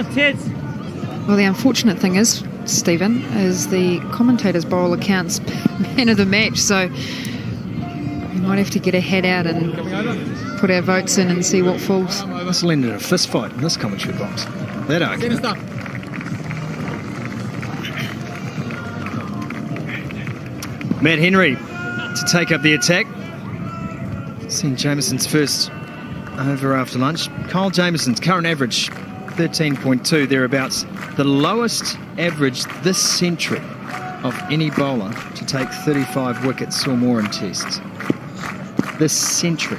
on, Teds. Well, the unfortunate thing is, Stephen, is the commentators' bowler counts man of the match, so we might have to get a head out and put our votes in and see what falls. This will end in a fist fight in this commentary box. That argument. Matt Henry to take up the attack. Seen Jamieson's first over after lunch. Kyle Jamieson's current average 13.2 thereabouts, the lowest average this century of any bowler to take 35 wickets or more in tests. This century.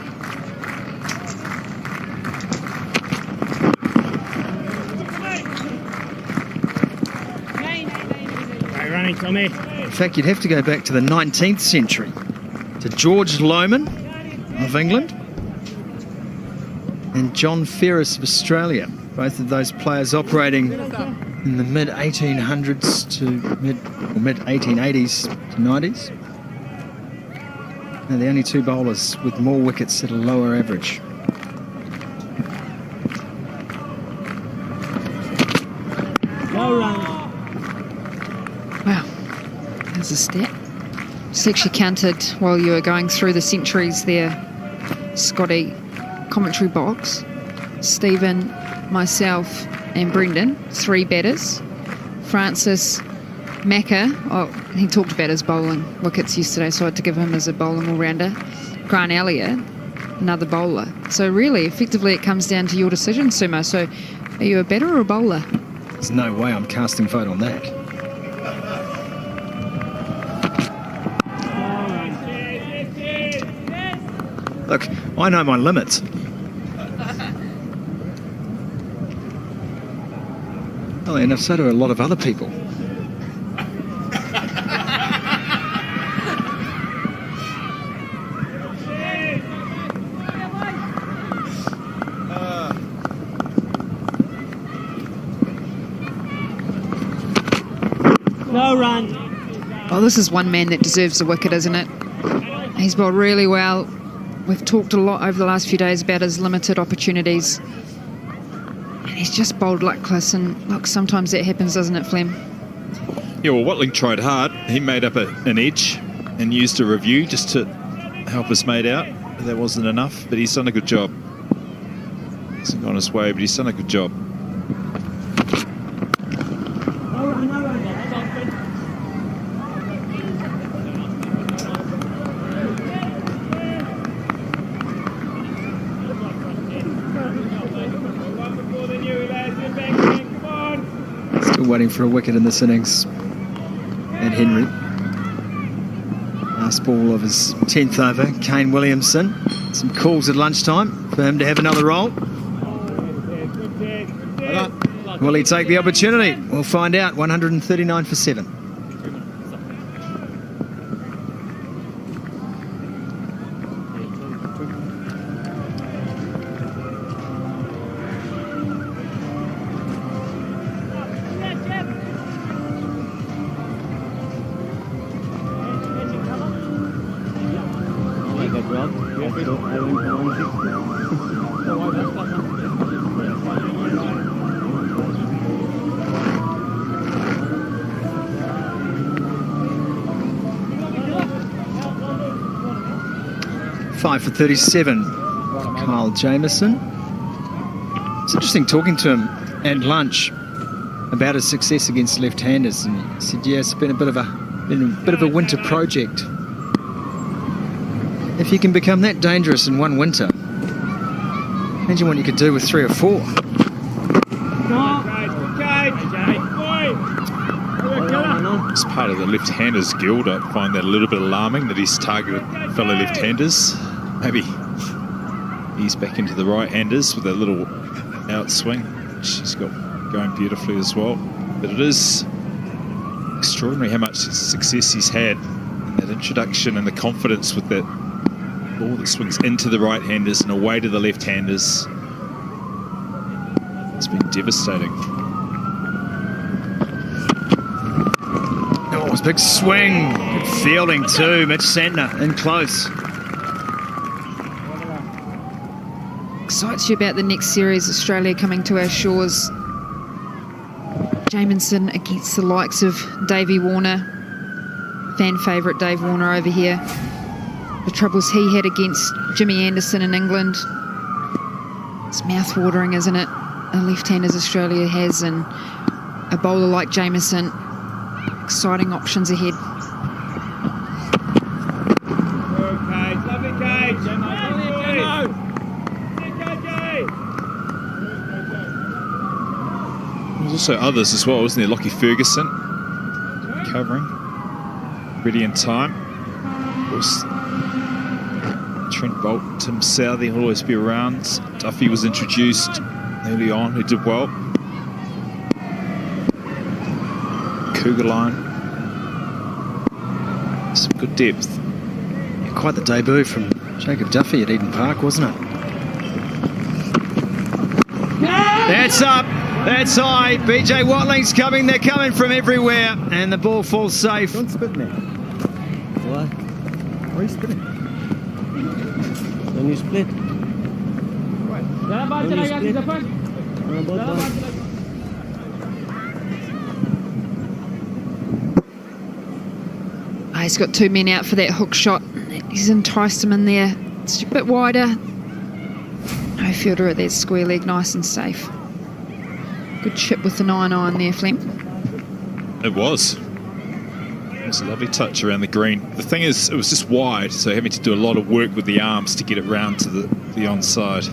Great running, Tommy. In fact, you'd have to go back to the 19th century, to George Lohman of England and John Ferris of Australia. Both of those players operating in the mid-1800s to mid-1880s to 90s. They're the only two bowlers with more wickets at a lower average. Wow, there's a stat. It's actually counted while you were going through the centuries there, Scotty, commentary box. Stephen, myself and Brendan, 3 batters. Francis, Macca, he talked about his bowling wickets yesterday, so I had to give him as a bowling all-rounder. Grant Elliott, another bowler. So really, effectively, it comes down to your decision, Sumo. So are you a batter or a bowler? There's no way I'm casting vote on that. Look, I know my limits. Oh, and so do a lot of other people. No run. Oh, this is one man that deserves a wicket, isn't it? He's bowled really well. We've talked a lot over the last few days about his limited opportunities. And he's just bowled luckless, and look, sometimes that happens, doesn't it, Flem? Yeah, well, Watling tried hard. He made up an edge and used a review just to help his mate out. But that wasn't enough, but he's done a good job. Hasn't gone his way, but he's done a good job. Waiting for a wicket in this innings. And Henry. Last ball of his 10th over. Kane Williamson. Some calls at lunchtime for him to have another roll. Will he take the opportunity? We'll find out. 139 for 7. For 37, Kyle Jamieson. It's interesting talking to him at lunch about his success against left-handers, and he said, "Yeah, it's been a bit of a winter project. If you can become that dangerous in one winter, imagine what you could do with 3 or 4." As part of the left-handers guild, I find that a little bit alarming that he's targeted fellow left-handers. Maybe he's back into the right-handers with a little outswing, which he's got going beautifully as well. But it is extraordinary how much success he's had in that introduction and the confidence with that ball that swings into the right-handers and away to the left-handers. It's been devastating. Oh, it's a big swing. Good fielding too. Mitch Santner in close. Excites you about the next series, Australia coming to our shores Jamieson against the likes of Davey Warner, fan favourite Dave Warner over here. The troubles he had against Jimmy Anderson in England. It's mouth-watering, isn't it? A left-handers Australia has, and a bowler like Jamieson. Exciting options ahead. There's also others as well, wasn't there? Lockie Ferguson covering, ready in time. Of course, Trent Boult, Tim Southey will always be around. Duffy was introduced early on, who did well. Cougar line. Some good depth. Yeah, quite the debut from Jacob Duffy at Eden Park, wasn't it? That's up. That's high. BJ Watling's coming. They're coming from everywhere. And the ball falls safe. Don't spit me. What? Why are you spitting? When you split. When you split. He's got 2 men out for that hook shot. He's enticed him in there. It's a bit wider. No fielder at that square leg, nice and safe. Good chip with the 9-iron there, Flem. It was. It was a lovely touch around the green. The thing is, it was just wide, so having to do a lot of work with the arms to get it round to the onside.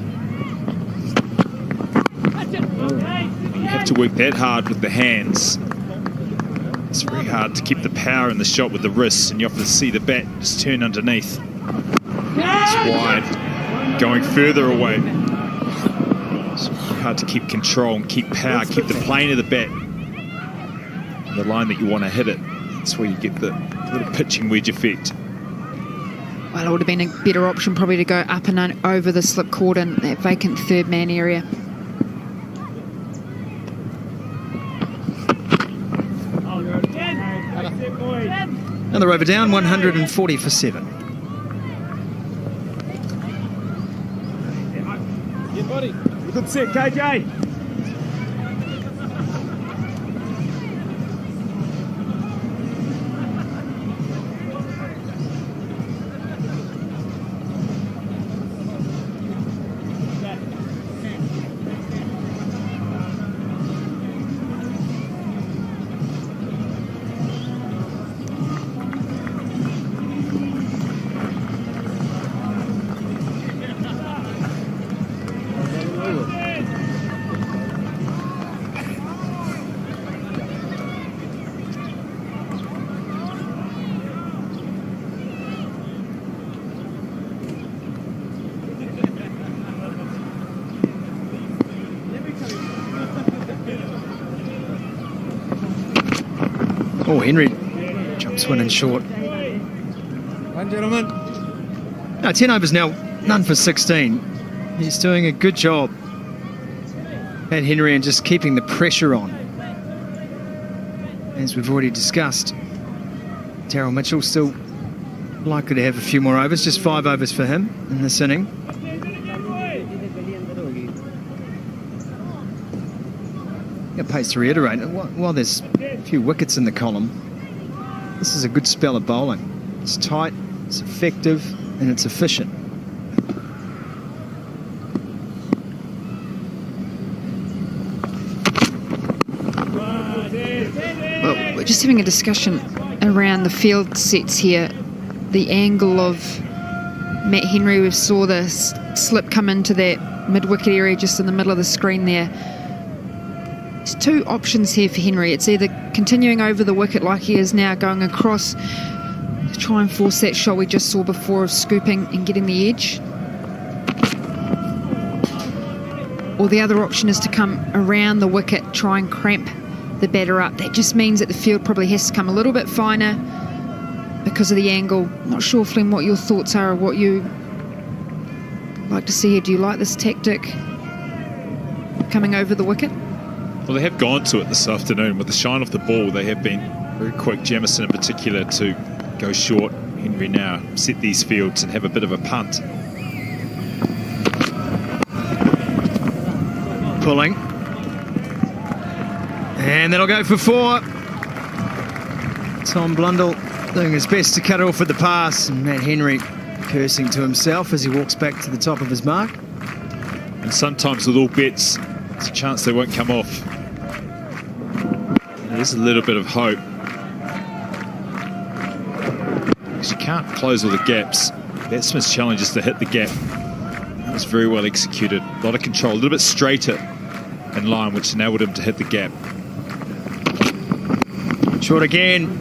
You have to work that hard with the hands. It's very hard to keep the power in the shot with the wrists, and you often see the bat just turn underneath. It's wide, going further away. It's hard to keep control and keep power, keep the plane of the bat the line that you want to hit it. That's where you get the little pitching wedge effect. Well, it would have been a better option probably to go up and over the slip cord in that vacant third man area. Another over down, 140 for 7. Good set, KJ. Oh, Henry jumps one in short. One gentleman. No, 10 overs now, none for 16. He's doing a good job at Henry and just keeping the pressure on. As we've already discussed, Daryl Mitchell still likely to have a few more overs, just 5 overs for him in this inning. It pays to reiterate, while there's a few wickets in the column, this is a good spell of bowling. It's tight, it's effective, and it's efficient. Well, we're just having a discussion around the field sets here. The angle of Matt Henry, we saw the slip come into that mid-wicket area just in the middle of the screen there. There's 2 options here for Henry. It's either continuing over the wicket like he is now, going across to try and force that shot we just saw before of scooping and getting the edge. Or the other option is to come around the wicket, try and cramp the batter up. That just means that the field probably has to come a little bit finer because of the angle. Not sure, Flem, what your thoughts are or what you like to see here. Do you like this tactic, coming over the wicket? Well, they have gone to it this afternoon. With the shine off the ball, they have been very quick, Jamieson in particular, to go short. Henry now set these fields and have a bit of a punt. Pulling. And that'll go for 4. Tom Blundell doing his best to cut off at the pass, and Matt Henry cursing to himself as he walks back to the top of his mark. And sometimes with all bets, there's a chance they won't come off. There's a little bit of hope. Because you can't close all the gaps. Batsman's challenge is to hit the gap. That was very well executed. A lot of control, a little bit straighter in line, which enabled him to hit the gap. Short again.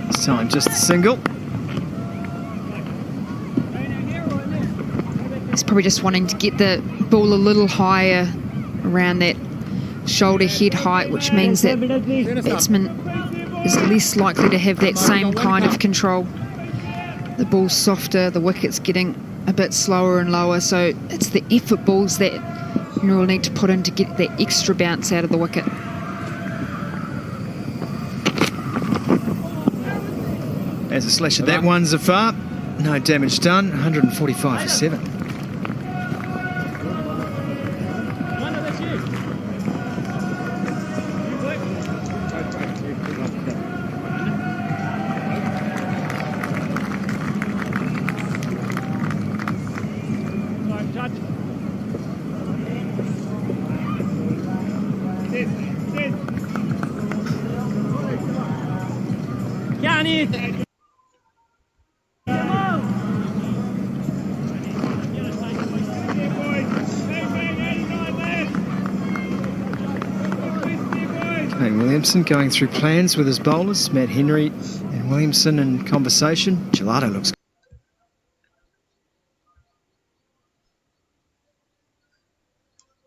This time just the single. He's probably just wanting to get the ball a little higher around that shoulder head height, which means that batsman is less likely to have that same kind of control. The ball's softer, the wicket's getting a bit slower and lower, so it's the effort balls that you will need to put in to get that extra bounce out of the wicket. As a slasher, that one, Zafar. No damage done, 145 for 7. Kane Williamson going through plans with his bowlers, Matt Henry and Williamson in conversation. Gelato looks